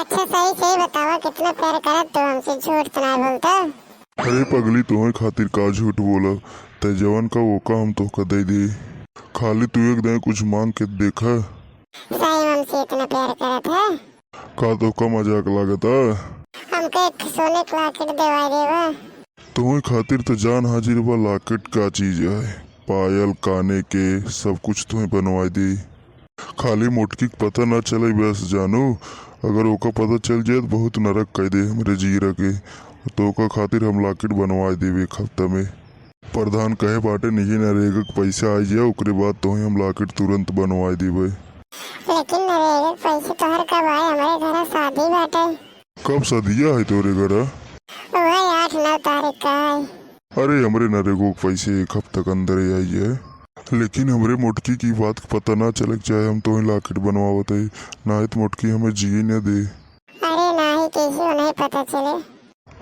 अच्छा सही सही बतावा कितना प्यार करत तो हमसे झूठ तो नहीं बोलता। अरे पगली तुम्हें खातिर का झूठ बोला ते जवन का वो का हम तो दे दी। खाली तू एक दिन कुछ मांग के देखा। सही हमसे इतना प्यार करत है। का तो का मजाक लागता। हमको एक सोने का लॉकेट देवा देवा। तुम्हें खातिर तो जान हाजिर बा लॉकेट का चीज है। पायल काने के सब कुछ तुम्हें बनवा दी। खाली मोटकी पता ना चले बस जानू। अगर ओका पता चल जाए तो बहुत नरक कह दे हमरे जीरा के। तो ओका खातिर हम लॉकेट बनवा देवे एक हफ्ता में। प्रधान कहे बाटे नहीं नरेगा के पैसा आ जाए ओकरे बाद तो हम लॉकेट तुरंत बनवा देवे। लेकिन नरेगा पैसे तो हर कब आए हमारे घर शादी बाटे। कब सदिया है तोरे घर? वही 8-9 तारीख का है। अरे हमरे नरेगो के पैसे एक हफ्ते के अंदर ही आई है। लेकिन हमरे मोटकी की बात पता ना चले चाहे हम तो लॉकेट बनवावत है ना तो मोटकी हमें जिए न दे। अरे नहीं कैसे नहीं पता चले।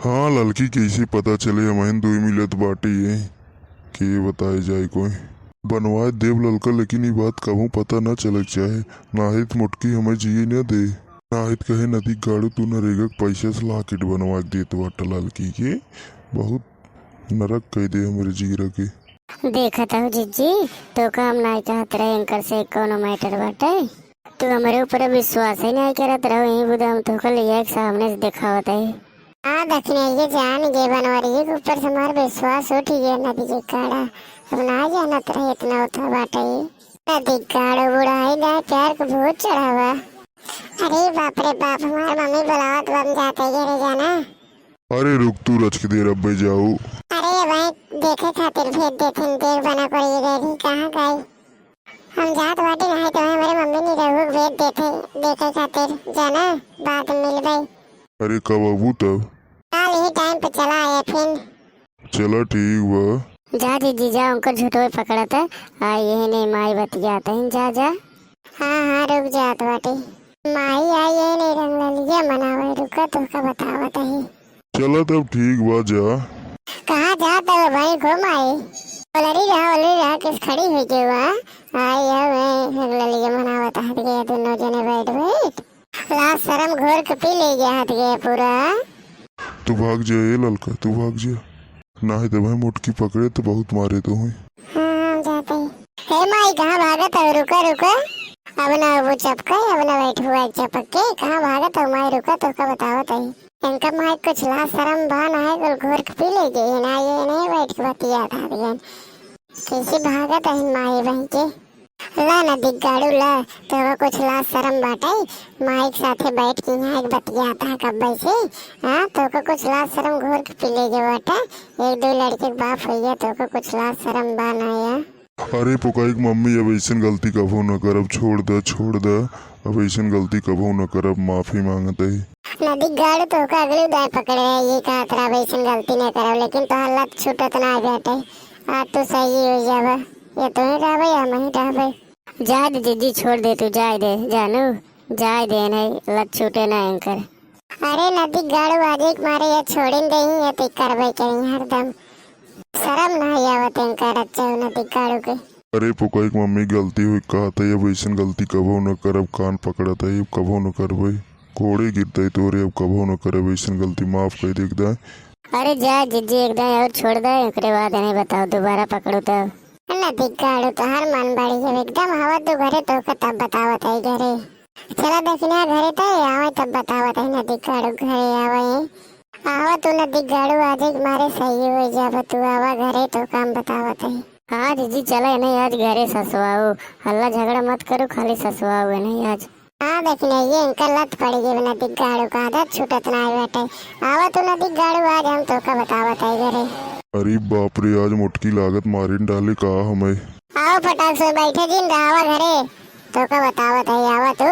हाँ लड़की कैसे पता चले हमें 2 मिलत बाटी है कि बताए जाए कोई बनवाए देव ललका। लेकिन ये बात कबू पता ना चले चाहे ना तो मोटकी हमें जिए न दे ना कहे नदी गाड़ू तू नरेगा के पैसे से लॉकेट बनवा दे तो बाटा लड़की के बहुत नरक कह दे हमारे जीरा के। देखा था जीजी तो काम नहीं चाहत रहे एंकर से कोनो मैटर बाटे। तू हमारे ऊपर विश्वास ही नहीं करत रहो यही बुदा हम तो कल एक सामने से दिखावत है। हाँ दखने ये जान गे बनवारी के ऊपर से हमारा विश्वास उठ गया नदी के काड़ा। अब ना जानत रहे इतना उठा बाटे नदी काड़ा बुढ़ाई ना प्यार को बहुत चढ़ा हुआ। अरे बाप रे बाप हमारी मम्मी बुलावत बन जाते घरे जाना। अरे रुक तू रच के देर अब जाऊ। अरे भाई देखे खातिर भेज देते देर बना पड़ी रेडी कहाँ गई। हम जात बाटी नहीं तो हमारे मम्मी ने रहू भेज देते देखे खातिर जाना बाद में मिल गई। अरे कब अबू तब? कल ही टाइम पे चला आया फिर। चला ठीक बा। जा दीदी जा उनको झूठो पकड़ा था आई यही नहीं माई बतियाते हैं जा जा। हाँ हाँ रुक जात बाटी माई आई यही नहीं रंग लिया मनावे रुका तो का बतावत है। चला तब ठीक बा जा। कहाँ जाता है भाई घूम आई ओलरी रहा किस खड़ी हुई के हुआ आई है मैं ललिया मनावत हाथ गया दोनों जने बैठ लास्ट शर्म घोर के पी ले गया हाथ गया पूरा। तू भाग जा ये ललका तू भाग जा ना है तो भाई मोटकी पकड़े तो बहुत मारे तो हुई। हाँ जाते ही हे माई कहाँ भागत है रुका रुका अब ना वो चपका अब ना बैठ हुआ एक चपक के कहाँ भागत है माई रुका तो का बतावत है इनका माई कुछ लास्ट शर्म बान है कल घोर के पी ले गई ना ये नहीं बैठ के बतिया था कैसे भागत है माई बहन के ला नदी गाड़ू ला तो कुछ ला शर्म बाटे माइक साथे बैठ के यहाँ एक बतिया था कब से। हाँ तो को कुछ ला शर्म घोर के पी ले गए बाटा 1-2 लड़के के बाप हो तो को कुछ ला शर्म बान आया। अरे पुकाई मम्मी अब ऐसा गलती कबो न करब छोड़ दे अब ऐसा गलती कबो न करब माफी मांगते ही। नदी गाड़ू तो का अगली दाय पकड़े ये कहा तरह ऐसा गलती नहीं करो लेकिन तो हालत छूटत ना बैठे आज तो सही हो जावा ये तो ही रहबे या मैं ही रहबे। जा दे दीदी छोड़ दे तू जाए दे जानू जाए दे नहीं लत छूटे ना एंकर। अरे नदी गाड़ू आज एक मारे या छोड़ें दे ही या तो करबे कहीं हरदम शर्म नहीं आवत एंकर अच्छा नदी गाड़ू के। अरे पुकाई मम्मी गलती हुई कहा था अब ऐसा गलती कबो न करब कान पकड़ा था अब कबो न करबे घोड़े गिरते तोरे अब कबो न करब ऐसा गलती माफ कर दे एकदम। अरे जा जीजी एकदम और छोड़ दे एकरे बाद नहीं बताओ दोबारा पकड़ो तब नदी गाड़ू तो हर मन बड़ी है एकदम हवा तो घरे तो का तब बतावत है घरे चला देखना घरे तो आवे तब बतावत है नदी गाड़ू घरे आवे आवा तू नदी गाड़ू आज मारे सही हो जाब तू आवा घरे तो काम बतावत है। हाँ जीजी चला नहीं आज घरे ससुआओ हल्ला झगड़ा मत करो खाली ससुआओ नहीं आज। हाँ देखने ये इनका लत पड़ी है नदी गाड़ू का आदत छूटत ना बैठे आवा तू नदी गाड़ू आज हम तो का बतावत है घरे। अरे बाप रे आज मोटकी लागत मारिन डाले कहा हमें। आओ फटाक से बैठे दिन आवा घरे तो का बतावत है आवा तू।